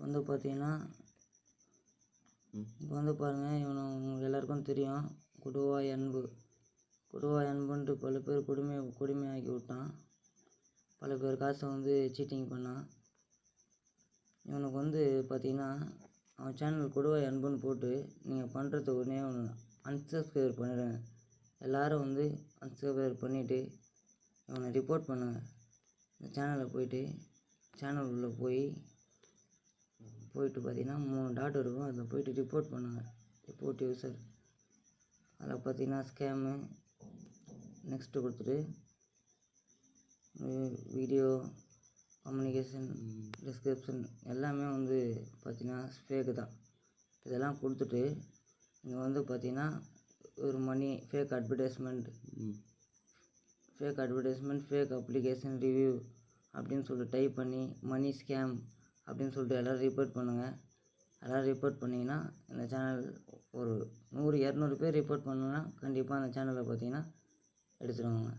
வந்து பார்த்தீங்கன்னா இப்போ வந்து பாருங்கள், இவனை உங்களுக்கு எல்லாருக்கும் தெரியும். கொடுவாய் அன்புன்ட்டு பல பேர் கொடுமையாக்கி விட்டான். பல பேர் காசை வந்து சீட்டிங் பண்ணான். இவனுக்கு வந்து பார்த்தீங்கன்னா அவன் சேனல் கொடுவாய் அன்புன்னு போட்டு நீங்கள் பண்ணுறது ஒன்றே ஒன்று, அன்சப்ஸ்கிரைப் பண்ணிடுங்க. எல்லோரும் வந்து அன்சப்ஸ்கிரைப் பண்ணிவிட்டு இவனை ரிப்போர்ட் பண்ணுங்கள். இந்த சேனலில் போயிட்டு சேனல் உள்ளே போயிட்டு பார்த்தீங்கன்னா 3 டாட் இருக்கும். அதில் போயிட்டு ரிப்போர்ட் பண்ணுங்கள். ரிப்போர்ட் யூசர் அதில் பார்த்தீங்கன்னா ஸ்கேமு நெக்ஸ்ட்டு கொடுத்துட்டு வீடியோ கம்யூனிகேஷன் டிஸ்கிரிப்ஷன் எல்லாமே வந்து பார்த்தீங்கன்னா ஃபேக்கு தான். இதெல்லாம் கொடுத்துட்டு இங்கே வந்து பார்த்தீங்கன்னா ஒரு மணி fake advertisement fake application review அப்படின்னு சொல்லிட்டு டைப் பண்ணி மணி ஸ்கேம் அப்படின்னு சொல்லிட்டு எல்லோரும் ரிப்போர்ட் பண்ணுங்கள். எல்லோரும் ரிப்போர்ட் பண்ணிங்கன்னா இந்த சேனல் ஒரு 100-200 பேர் ரிப்போர்ட் பண்ணோன்னா கண்டிப்பாக அந்த சேனலை பார்த்தீங்கன்னா எடுத்துடுவாங்க.